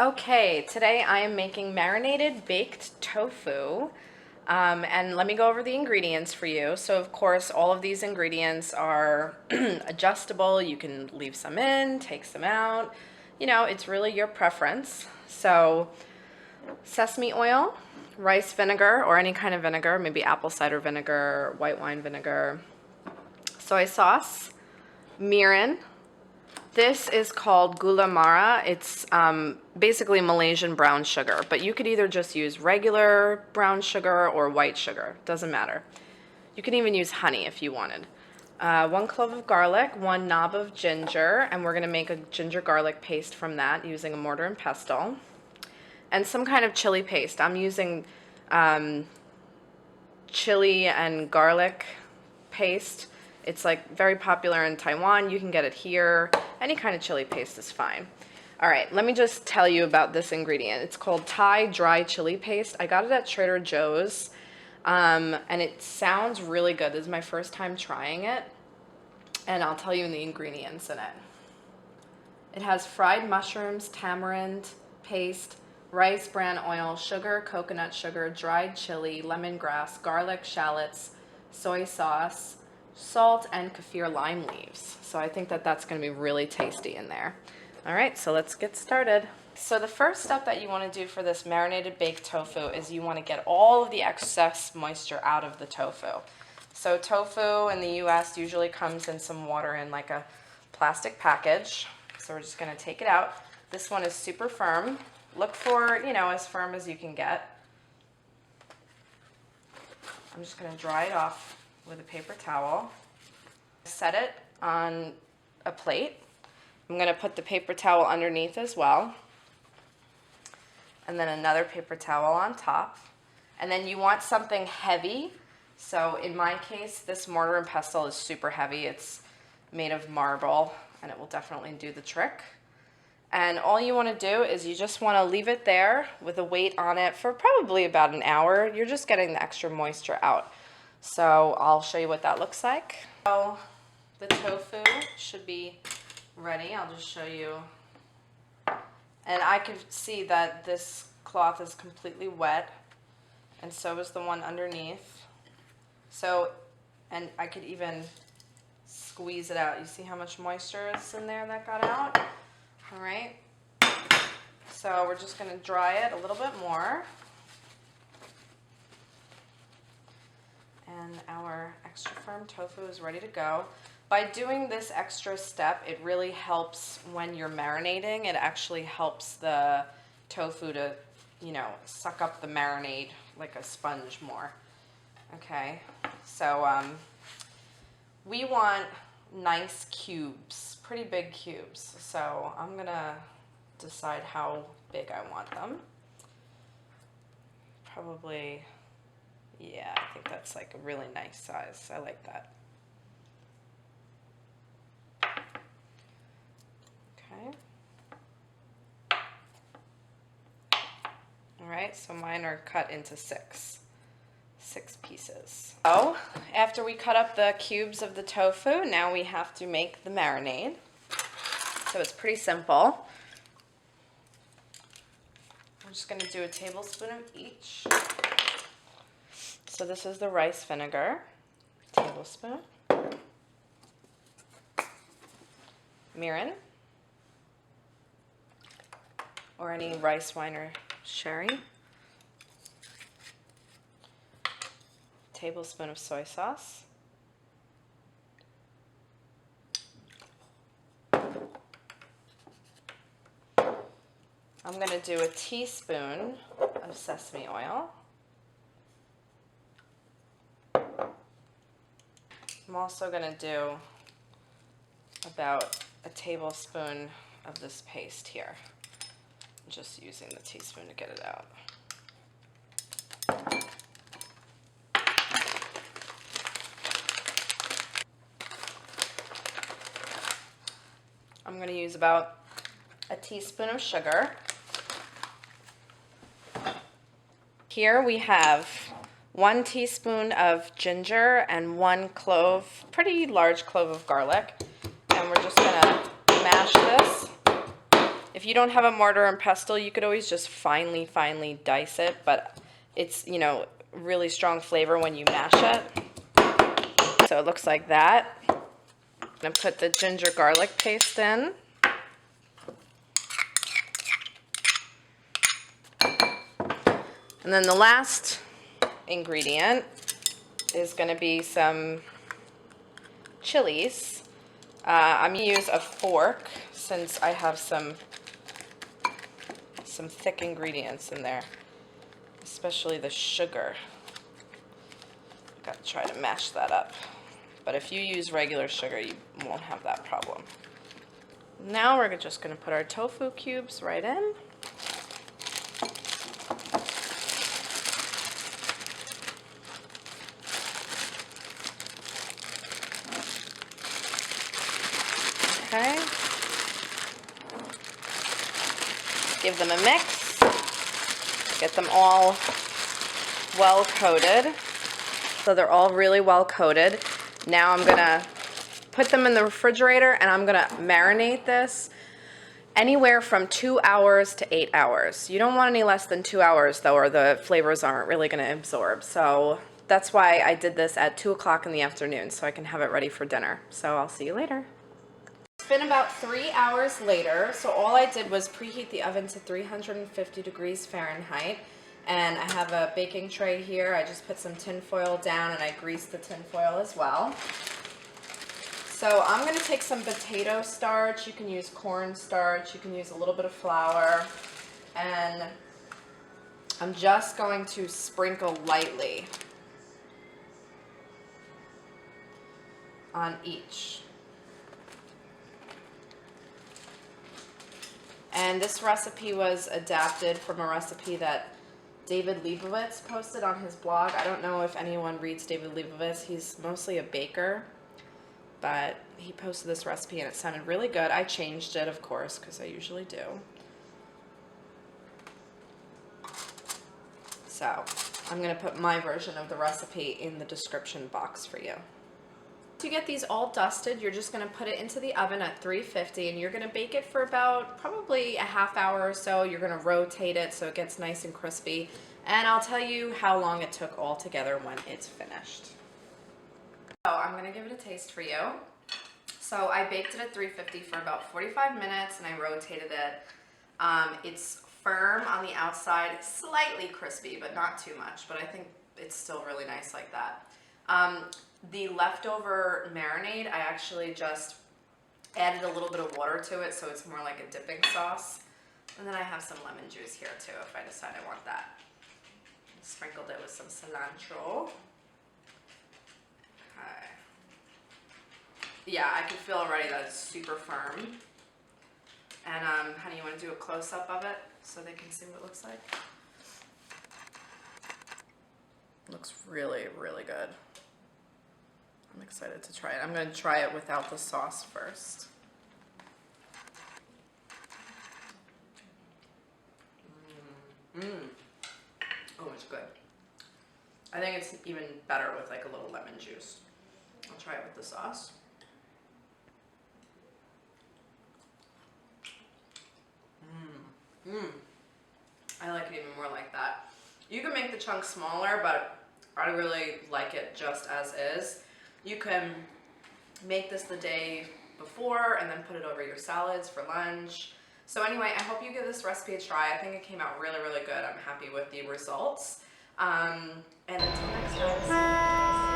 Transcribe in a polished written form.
Okay, today I am making marinated baked tofu. And let me go over the ingredients for you. So of course, all of these ingredients are adjustable. You can leave some in, take some out. You know, it's really your preference. So sesame oil, rice vinegar, or any kind of vinegar, maybe apple cider vinegar, white wine vinegar, soy sauce, mirin. This is called gula mara. It's basically Malaysian brown sugar, but you could either just use regular brown sugar or white sugar. Doesn't matter. You can even use honey if you wanted. 1 clove of garlic, 1 knob of ginger, and we're going to make a ginger garlic paste from that using a mortar and pestle. And some kind of chili paste. I'm using chili and garlic paste. It's like very popular in Taiwan. You can get it here. Any kind of chili paste is fine. All right, let me just tell you about this ingredient. It's called Thai dry chili paste. I got it at Trader Joe's, and it sounds really good. This is my first time trying it, and I'll tell you the ingredients in it. It has fried mushrooms, tamarind paste, rice bran oil, sugar, coconut sugar, dried chili, lemongrass, garlic, shallots, soy sauce, salt, and kaffir lime leaves. So I think that that's going to be really tasty in there. All right, so let's get started. So the first step that you want to do for this marinated baked tofu is you want to get all of the excess moisture out of the tofu. So tofu in the US usually comes in some water in like a plastic package. So we're just going to take it out. This one is super firm. Look for, you know, as firm as you can get. I'm just going to dry it off with a paper towel. Set it on a plate. I'm going to put the paper towel underneath as well. And then another paper towel on top. And then you want something heavy. So in my case, this mortar and pestle is super heavy. It's made of marble, and it will definitely do the trick. And all you want to do is you just want to leave it there with a weight on it for probably about an hour. You're just getting the extra moisture out. So I'll show you what that looks like. So the tofu should be ready. I'll just show you. And I can see that this cloth is completely wet, and so is the one underneath. So, and I could even squeeze it out. You see how much moisture is in there that got out? All right. So we're just going to dry it a little bit more. And our extra firm tofu is ready to go. By doing this extra step, it really helps when you're marinating. It actually helps the tofu to, you know, suck up the marinade like a sponge more. Okay, so we want nice cubes, pretty big cubes. So I'm gonna decide how big I want them. Probably, yeah, I think that's like a really nice size. I like that. Okay. All right, so mine are cut into six pieces. So after we cut up the cubes of the tofu, now we have to make the marinade. So it's pretty simple. I'm just going to do a tablespoon of each. So this is the rice vinegar, tablespoon. Mirin, or any rice wine or sherry. Tablespoon of soy sauce. I'm going to do a teaspoon of sesame oil. I'm also going to do about a tablespoon of this paste here. I'm just using the teaspoon to get it out. I'm going to use about a teaspoon of sugar. Here we have 1 teaspoon of ginger and 1 clove, pretty large clove of garlic. And we're just going to mash this. If If you don't have a mortar and pestle, you could always just finely dice it, but it's, you know, really strong flavor when you mash it. So it looks like that. I'm gonna put the ginger garlic paste in. And then the last ingredient is going to be some chilies. I'm going to use a fork since I have some thick ingredients in there, especially the sugar. Got to try to mash that up. But if you use regular sugar, you won't have that problem. Now we're just going to put our tofu cubes right in. Okay. Give them a mix. Get them all well coated. So they're all really well coated. Now I'm gonna put them in the refrigerator and I'm gonna marinate this anywhere from 2 hours to 8 hours. You don't want any less than 2 hours though, or the flavors aren't really gonna absorb. So that's why I did this at 2 o'clock in the afternoon so I can have it ready for dinner. So I'll see you later. It's been about 3 hours later, so all I did was preheat the oven to 350 degrees Fahrenheit, and I have a baking tray here. I just put some tin foil down and I greased the tin foil as well. So I'm going to take some potato starch. You can use corn starch, you can use a little bit of flour, and I'm just going to sprinkle lightly on each. And this recipe was adapted from a recipe that David Leibovitz posted on his blog. I don't know if anyone reads David Leibovitz. He's mostly a baker, but he posted this recipe and it sounded really good. I changed it, of course, because I usually do. So I'm going to put my version of the recipe in the description box for you. To get these all dusted, you're just going to put it into the oven at 350 and you're going to bake it for about probably a half hour or so. You're going to rotate it so it gets nice and crispy, and I'll tell you how long it took all together when it's finished. So I'm going to give it a taste for you. So I baked it at 350 for about 45 minutes and I rotated it. It's firm on the outside, slightly crispy, but not too much, but I think it's still really nice like that. The leftover marinade, I actually just added a little bit of water to it so it's more like a dipping sauce. And then I have some lemon juice here too if I decide I want that. Sprinkled it with some cilantro. Okay. Yeah, I can feel already that it's super firm. And honey, you want to do a close-up of it so they can see what it looks like? It looks really, really good. I'm excited to try it. I'm going to try it without the sauce first. Oh, it's good. I think it's even better with like a little lemon juice. I'll try it with the sauce. I like it even more like that. You can make the chunks smaller, but I really like it just as is. You can make this the day before and then put it over your salads for lunch. So anyway, I hope you give this recipe a try. I think it came out really, really good. I'm happy with the results. And until next time.